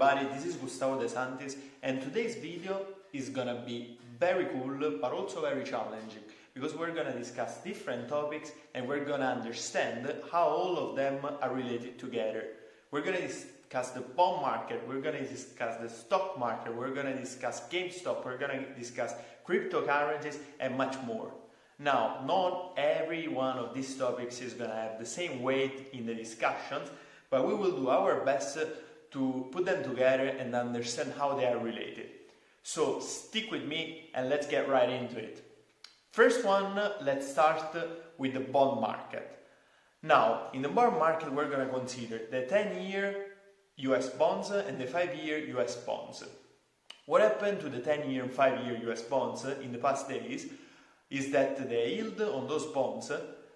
everybody, this is 𝗠𝗢𝗥𝗘𝗧𝗦 and today's video is gonna be very cool but also very challenging because we're gonna discuss different topics and we're gonna understand how all of them are related together. We're gonna discuss the bond market, we're gonna discuss the stock market, we're gonna discuss GameStop, we're gonna discuss cryptocurrencies and much more. Now, not every one of these topics is gonna have the same weight in the discussions, but we will do our best to put them together and understand how they are related. So stick with me and let's get right into it. First one, let's start with the bond market. Now, in the bond market, we're going to consider the 10-year US bonds and the 5-year US bonds. What happened to the 10-year and 5-year US bonds in the past days is that the yield on those bonds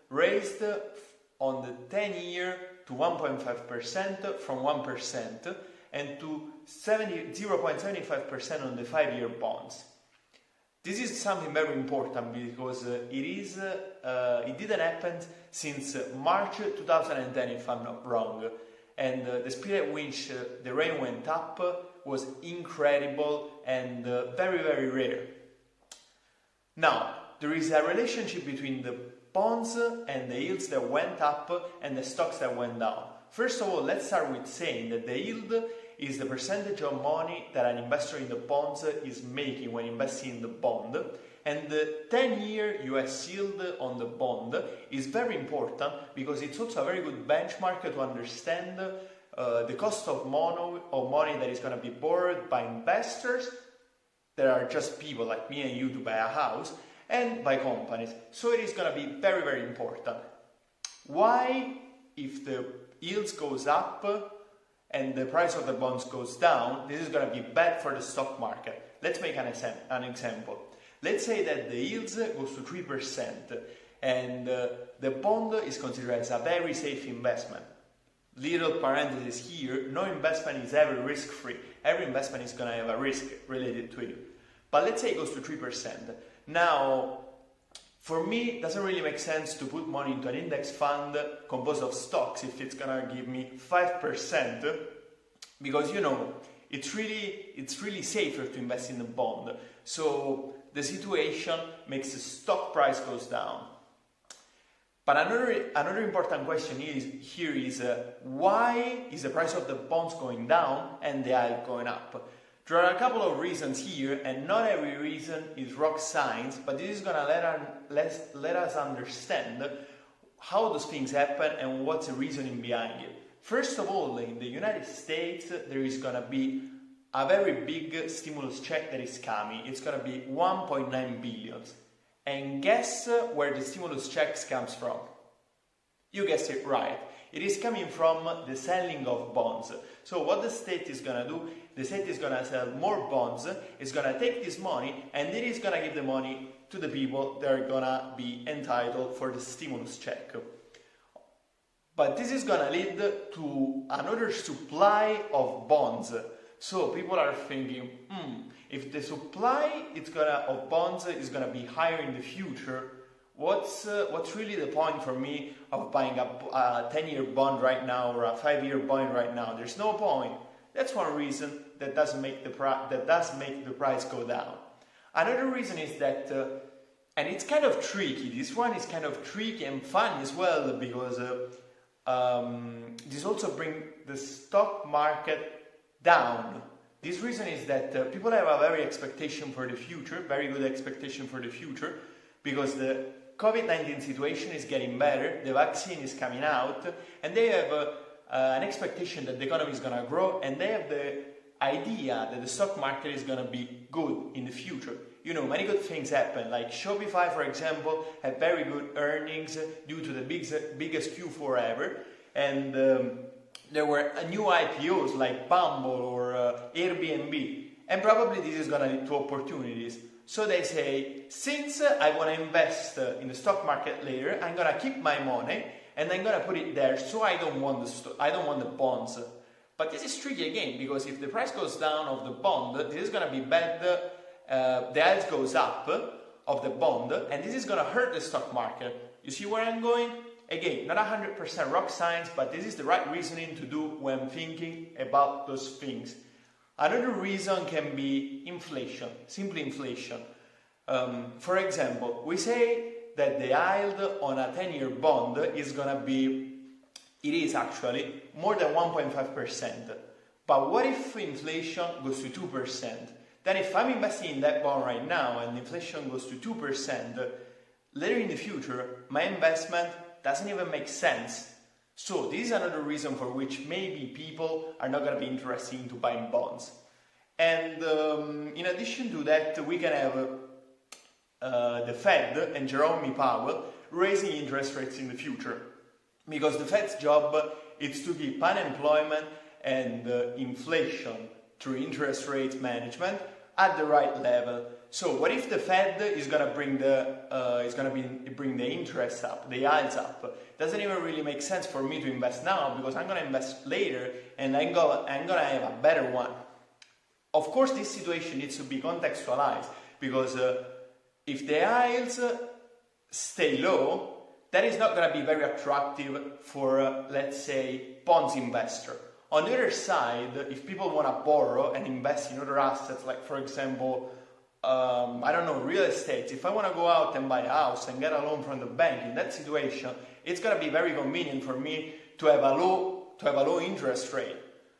raised on the 10-year to 1.5% from 1% and to 0.75% on the 5-year bonds. This is something very important because it didn't happen since March 2010 if I'm not wrong, and the speed at which the rate went up was incredible and very, very rare. Now, there is a relationship between the bonds and the yields that went up and the stocks that went down. First of all, let's start with saying that the yield is the percentage of money that an investor in the bonds is making when investing in the bond, and the 10-year US yield on the bond is very important because it's also a very good benchmark to understand the cost of money that is going to be borrowed by investors that are just people like me and you to buy a house, and by companies. So it is going to be very, very important. Why, if the yields goes up and the price of the bonds goes down, this is going to be bad for the stock market? Let's make an example. Let's say that the yields goes to 3% and the bond is considered as a very safe investment. Little parenthesis here, no investment is ever risk-free. Every investment is going to have a risk related to it. But let's say it goes to 3%. Now, for me, it doesn't really make sense to put money into an index fund composed of stocks if it's gonna give me 5%, because you know it's really safer to invest in a bond. So the situation makes the stock price goes down. But another important question is why is the price of the bonds going down and the yield going up? There are a couple of reasons here, and not every reason is rock science, but this is going to let us understand how those things happen and what's the reasoning behind it. First of all, in the United States, there is going to be a very big stimulus check that is coming. It's going to be 1.9 billion. And guess where the stimulus checks comes from? You guessed it right. It is coming from the selling of bonds. So what the state is going to do, the state is going to sell more bonds, it's going to take this money and it is going to give the money to the people that are going to be entitled for the stimulus check. But this is going to lead to another supply of bonds. So people are thinking, if the supply of bonds is going to be higher in the future, what's really the point for me of buying a 10-year bond right now or a 5-year bond right now? There's no point. That's one reason that does make the price go down. Another reason is that, and it's kind of tricky, this one is kind of tricky and fun as well because this also brings the stock market down. This reason is that people have a very good expectation for the future, because the COVID-19 situation is getting better, the vaccine is coming out, and they have an expectation that the economy is going to grow, and they have the idea that the stock market is going to be good in the future. You know, many good things happen, like Shopify, for example, had very good earnings due to the biggest Q4 ever, and there were new IPOs like Bumble or Airbnb, and probably this is going to lead to opportunities. So they say, since I want to invest in the stock market later, I'm going to keep my money and I'm going to put it there, so I don't want the bonds. But this is tricky again, because if the price goes down of the bond, this is going to be bad. The yield goes up of the bond, and this is going to hurt the stock market. You see where I'm going? Again, not 100% rock science, but this is the right reasoning to do when thinking about those things. Another reason can be inflation, simply inflation. For example, we say that the yield on a 10-year bond is gonna be, it is actually, more than 1.5%. But what if inflation goes to 2%? Then if I'm investing in that bond right now and inflation goes to 2%, later in the future, my investment doesn't even make sense. So this is another reason for which maybe people are not going to be interested into buying bonds. And in addition to that, we can have the Fed and Jerome Powell raising interest rates in the future. Because the Fed's job is to keep unemployment and inflation through interest rate management at the right level. So what if the Fed is gonna bring the interest up, the yields up? Doesn't even really make sense for me to invest now because I'm gonna invest later and I'm gonna have a better one. Of course, this situation needs to be contextualized because if the yields stay low, that is not gonna be very attractive for, let's say, bonds investor. On the other side, if people want to borrow and invest in other assets, like for example, I don't know, real estate, if I want to go out and buy a house and get a loan from the bank, in that situation, it's going to be very convenient for me to have a low interest rate.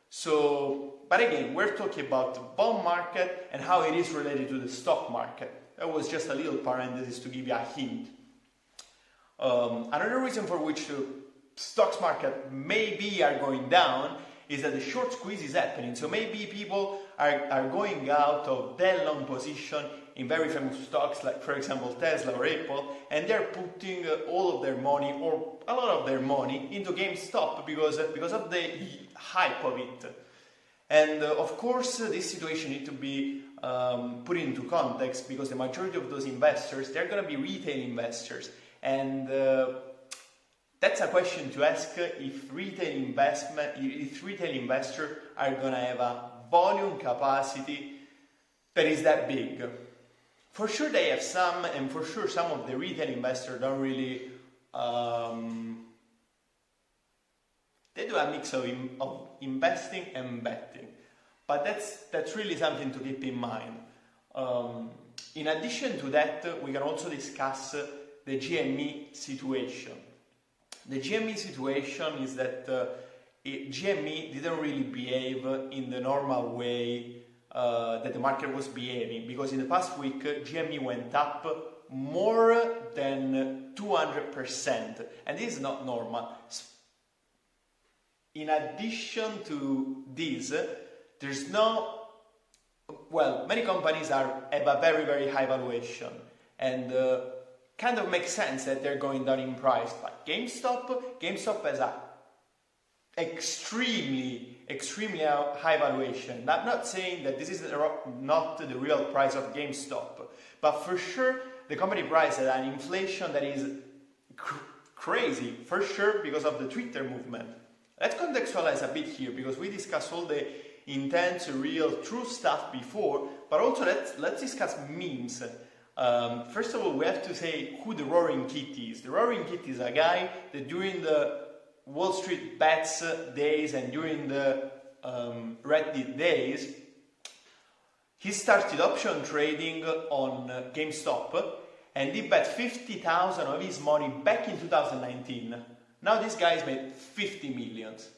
So, but again, we're talking about the bond market and how it is related to the stock market. That was just a little parenthesis to give you a hint. Another reason for which the stocks market maybe are going down is that the short squeeze is happening. So maybe people are going out of their long position in very famous stocks like, for example, Tesla or Apple, and they're putting all of their money or a lot of their money into GameStop because of the hype of it. And of course, this situation needs to be put into context because the majority of those investors, they're going to be retail investors. And that's a question to ask if retail investors are going to have a volume capacity that is that big. For sure they have some, and for sure some of the retail investors don't really, they do a mix of investing and betting. But that's really something to keep in mind. In addition to that, we can also discuss the GME situation. The GME situation is that GME didn't really behave in the normal way that the market was behaving, because in the past week GME went up more than 200%, and this is not normal. In addition to this, there's no, well, many companies have a very, very high valuation, and kind of makes sense that they're going down in price. But GameStop has a extremely high valuation. I'm not saying that this is not the real price of GameStop, but for sure the company price has an inflation that is crazy, for sure, because of the Twitter movement. Let's contextualize a bit here, because we discussed all the intense, real, true stuff before, but also let's discuss memes. First of all, we have to say who the Roaring Kitty is. The Roaring Kitty is a guy that during the Wall Street bets days and during the Reddit days, he started option trading on GameStop, and he bet 50,000 of his money back in 2019. Now this guy's made 50 millions.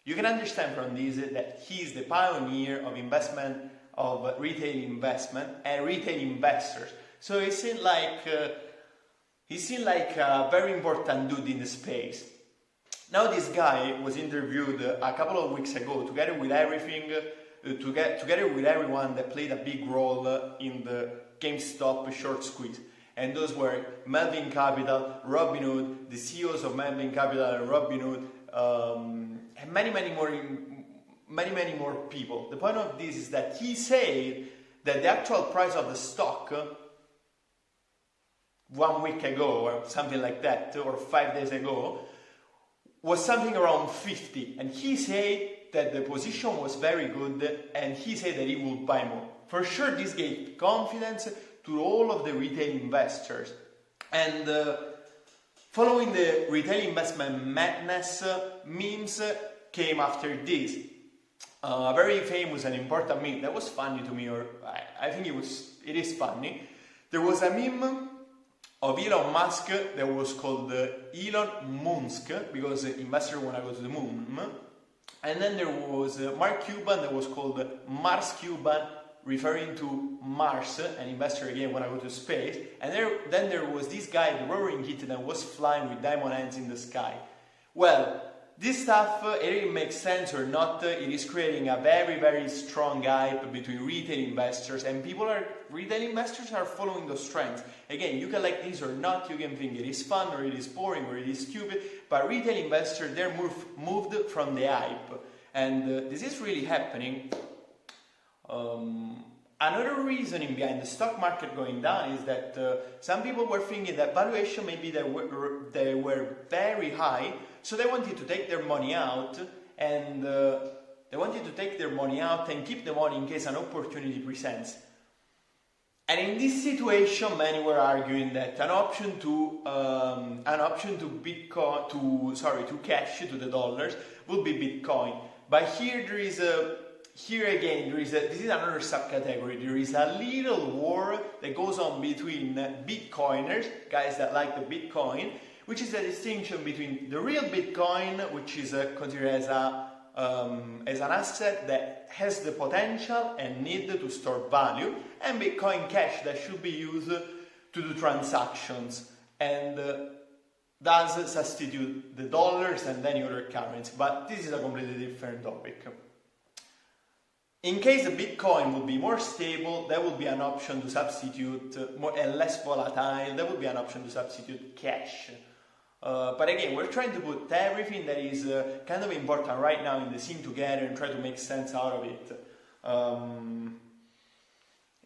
You can understand from this that he's the pioneer of investment, of retail investment and retail investors. So he seemed like a very important dude in the space. Now this guy was interviewed a couple of weeks ago together with everyone that played a big role in the GameStop short squeeze. And those were Melvin Capital, Robinhood, the CEOs of Melvin Capital and Robinhood, and many more people. The point of this is that he said that the actual price of the stock 1 week ago or something like that, or 5 days ago, was something around 50. And he said that the position was very good, and he said that he would buy more. For sure, this gave confidence to all of the retail investors. And following the retail investment madness, memes came after this. a very famous and important meme that was funny to me, or I think it is funny. There was a meme of Elon Musk that was called Elon Munsk, because investors want to go to the moon. And then there was Mark Cuban that was called Mars Cuban, referring to Mars, an investor again want to go to space. And then there was this guy, the roaring kitten, that was flying with diamond hands in the sky. Well, this stuff, it makes sense or not, it is creating a very, very strong hype between retail investors, and retail investors are following those trends. Again, you can like this or not, you can think it is fun or it is boring or it is stupid, but retail investors, they're moved from the hype. And this is really happening. Another reasoning behind the stock market going down is that some people were thinking that valuation maybe they were very high, so they wanted to take their money out, and keep the money in case an opportunity presents. And in this situation, many were arguing that an option to cash to the dollars would be Bitcoin. But here this is another subcategory. There is a little war that goes on between Bitcoiners, guys that like the Bitcoin, which is a distinction between the real Bitcoin, which is considered as an asset that has the potential and need to store value, and Bitcoin Cash that should be used to do transactions and does substitute the dollars and any other currency. But this is a completely different topic. In case the Bitcoin would be more stable, there would be an option to substitute, more and less volatile, there would be an option to substitute cash. But again, we're trying to put everything that is kind of important right now in the scene together and try to make sense out of it.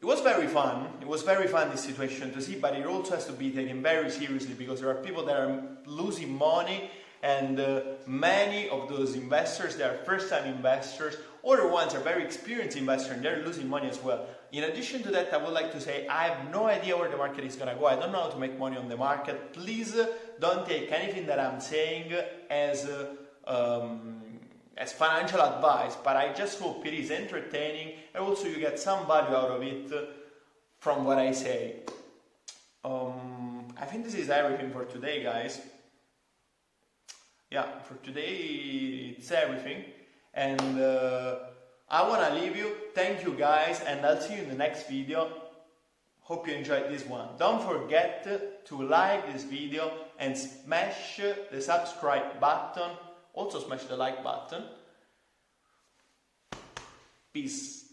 It was very fun. It was very fun, this situation to see, but it also has to be taken very seriously, because there are people that are losing money, and many of those investors, they are first-time investors. Other ones are very experienced investors, and they're losing money as well. In addition to that, I would like to say I have no idea where the market is going to go. I don't know how to make money on the market. Please don't take anything that I'm saying as financial advice, but I just hope it is entertaining, and also you get some value out of it from what I say. I think this is everything for today, guys. Yeah, for today it's everything. And I want to leave you. Thank you, guys, and I'll see you in the next video. Hope you enjoyed this one. Don't forget to like this video and smash the subscribe button. Also smash the like button. Peace.